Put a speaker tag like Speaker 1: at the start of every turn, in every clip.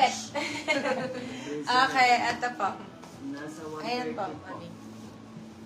Speaker 1: puwet. Okay, ito po.
Speaker 2: Nasa
Speaker 1: Ayan
Speaker 2: 130
Speaker 1: po,
Speaker 2: po.
Speaker 1: mami.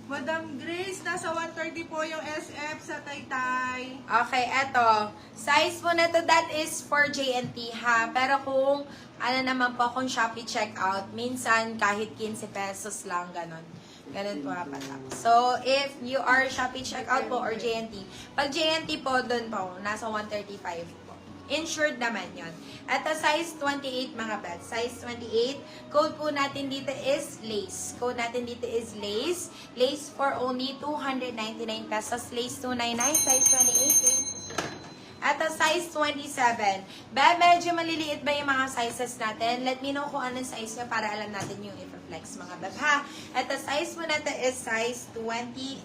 Speaker 3: Madam Grace, nasa 130 po yung SF sa Taytay.
Speaker 1: Okay, eto. Size po na to, that is for JNT ha. Pero kung, ano naman po, kung Shopee checkout, minsan kahit 15 pesos lang, ganon. Ganon po patak. So, if you are Shopee checkout po or JNT, pag JNT po, dun po, nasa 135 po. Insured naman yon. At size 28 mga bets. Size 28. Code po natin dito is lace. Code natin dito is lace. Lace for only 299 pesos. Lace 299. Size 28. At size 27. Medyo maliliit ba yung mga sizes natin? Let me know kung anong size nyo para alam natin yung i-flex mga beb ha. At size po natin is size 27.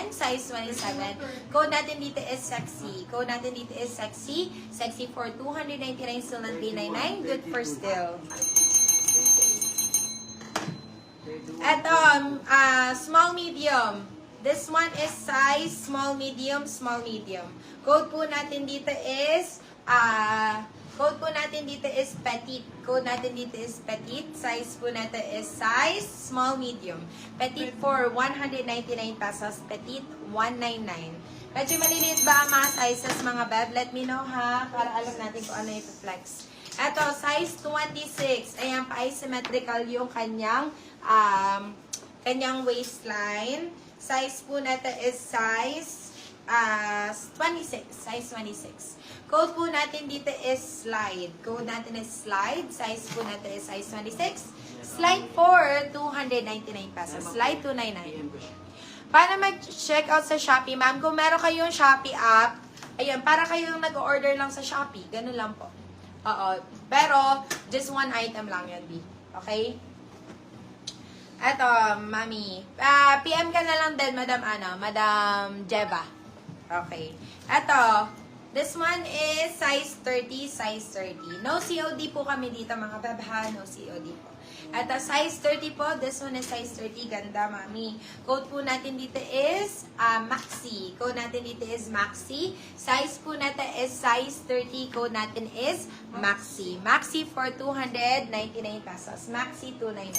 Speaker 1: Size 27. Code natin dito is sexy. Code natin dito is sexy. Sexy for 299 still not 399. Good for still. Ito, small medium. This one is size small medium, small medium. Code po natin dito is petite. Code natin dito is petite. Size po natin is size small medium. Petite for 199 pesos. Petite 199. Medyo maliliit ba ang mga sizes mga beb? Let me know ha, para alam natin kung ano yung flex. Ito, size 26. Ayan, pa-asymmetrical yung kanyang waistline. Size po natin is size 26. Size 26. Code po natin dito is slide. Code natin is slide. Size po natin is size 26. Slide for 299 pesos. Slide 299. Paano mag-check out sa Shopee, ma'am? Kung meron kayong Shopee app, ayun, para kayong nag-order lang sa Shopee. Ganun lang po. Oo. Pero, just one item lang yun, B. Okay? Eto, mami. PM ka na lang din, Madam Jeva. Okay. Eto, this one is size 30, size 30. No COD po kami dito, mga babha. No COD po. Eto, size 30 po. This one is size 30. Ganda, mami. Code po natin dito is Maxi. Code natin dito is Maxi. Size po natin is size 30. Code natin is Maxi. Maxi for 299 pesos. Maxi 299.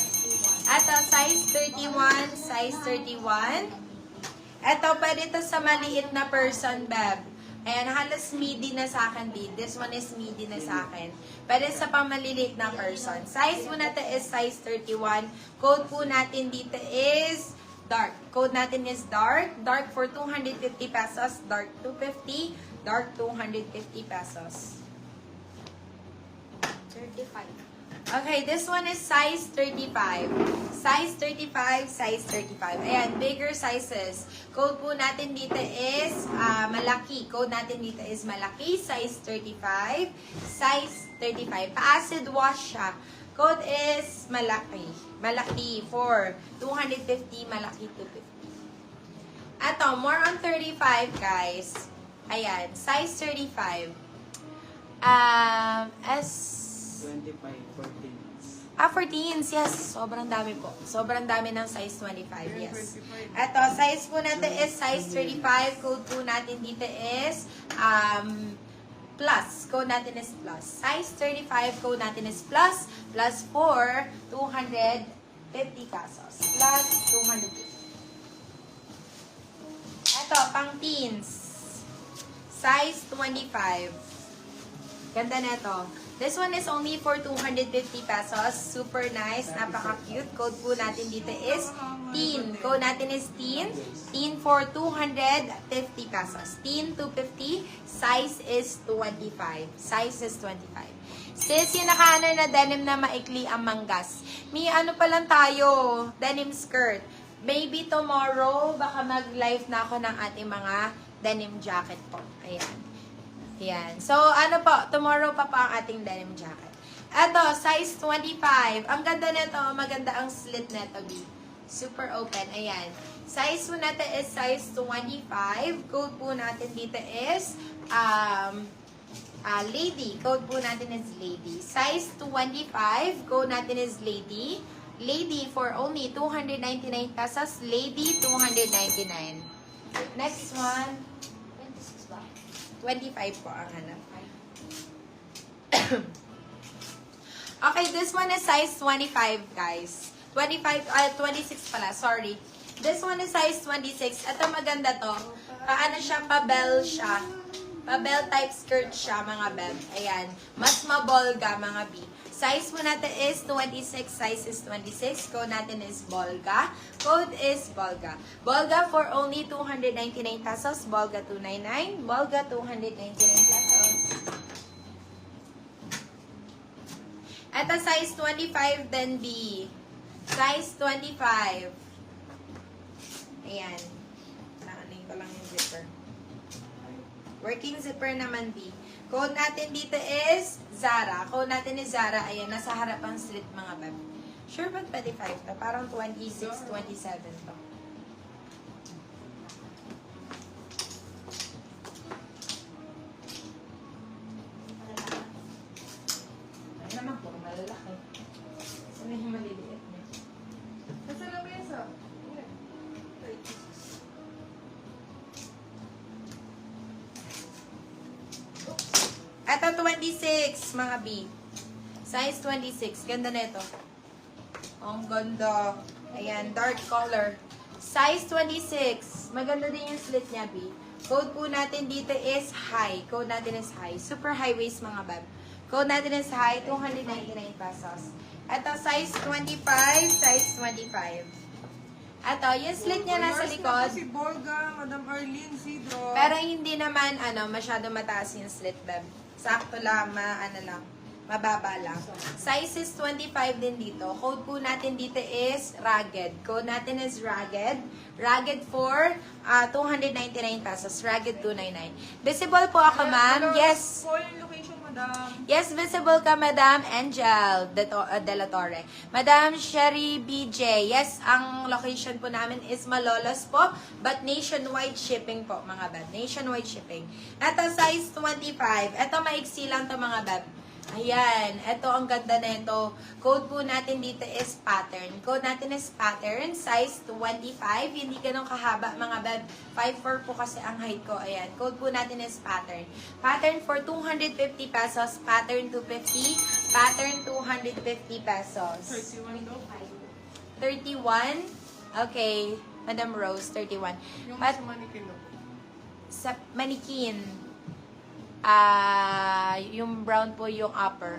Speaker 1: Ito, size 31, size 31. Ito, pwede ito sa maliit na person, beb. Ayan, halos midi na sa akin, B. This one is midi na sa akin. Pwede sa pamaliliit na person. Size po natin is size 31. Code po natin dito is dark. Code natin is dark. Dark for 250 pesos. Dark 250. Dark 250 pesos. 35. Okay, this one is size 35. Size 35, size 35. Ayan, bigger sizes. Code po natin dito is malaki. Code natin dito is malaki. Size 35. Size 35. Pa-acid wash siya. Code is malaki. Malaki for 250, malaki 250. Ato, more on 35, guys. Ayan, size 35.
Speaker 2: 25, 14.
Speaker 1: 14s, yes. Sobrang dami po. Sobrang dami ng size 25, yes. Ito, size po natin is size 35. Code po natin dito is plus. Code natin is plus. Size 35, code natin is plus. Plus for 250 pesos. Plus 250. Ito, pang teens. Size 25. Ganda na ito. This one is only for 250 pesos. Super nice. Napaka-cute. Code po natin dito is teen. Code natin is teen. Teen for 250 pesos. Teen 250. Size is 25. Size is 25. Sis, yung naka-ano na denim na maikli ang manggas. May ano pa lang tayo. Denim skirt. Maybe tomorrow, baka mag-live na ako ng ating mga denim jacket po. Ayan. Yan. So, ano po, tomorrow pa ang ating denim jacket. Ito, size 25. Ang ganda nito, maganda ang slit nito, B. Super open. Ayan. Size po natin is size 25. Code po natin dito is lady. Code po natin is lady. Size 25. Code natin is lady. Lady for only 299 pesos. Lady, 299. Next one. 25 po ang hanap. Okay, this one is size 25, guys. 26 pala, sorry. This one is size 26. Ito maganda to. Paano siya, pa-bell siya. Pa-bell type skirt siya, mga beb. Ayan. Mas mabolga, mga B. Size po natin is 26. Size is 26. Code natin is Bolga. Code is Bolga. Bolga for only 299 pesos. Bolga 299. Bolga 299 pesos. Ito size 25 then B. Size 25. Ayan. Naanin ko lang yung zipper. Working zipper naman B. Code natin dito is Zara. Code natin is Zara. Ayan, nasa harap ang slit mga beb. Sure ba 25 to? Parang 26, 27 to. Ay naman po, malalaki. Saan yung maliliit niya?
Speaker 3: Nasa lamesa.
Speaker 1: Ito 26, mga B. Size 26. Ganda na ito. Ang ganda. Ayan, dark color. Size 26. Maganda din yung slit niya, B. Code po natin dito is high. Code natin is high. Super high waist, mga bab. Code natin is high, 299 pesos. Ito, size 25. Size 25. Ito, yung slit niya nasa likod.
Speaker 3: Si Bolga, Madam Arlene, Sidro.
Speaker 1: Pero hindi naman, masyado mataas yung slit, beb. Sakto lang, mababa lang. Size is 25 din dito. Code po natin dito is Ragged. Code natin is Ragged. Ragged for 299 pesos. Ragged 299. Visible po ako, ma'am. Yes.
Speaker 3: Po yung location, Madam.
Speaker 1: Yes, visible ka, Madam Angel de la Torre. Madam Sherry BJ, yes, ang location po namin is Malolos po, but nationwide shipping po, mga bab. Nationwide shipping. Ito, size 25. Ito, maiksi lang to mga bab. Ayan, ito ang ganda na ito. Code po natin dito is pattern. Code natin is pattern, size 25. Hindi ganun kahaba, mga bab. 5'4 po kasi ang height ko. Ayan, code po natin is pattern. Pattern for 250 pesos. Pattern 250. Pattern 250 pesos.
Speaker 3: 31 daw.
Speaker 1: 31. Okay, Madam Rose, 31.
Speaker 3: Yung
Speaker 1: But
Speaker 3: sa Manikilo.
Speaker 1: sa manikin, yung brown po yung upper.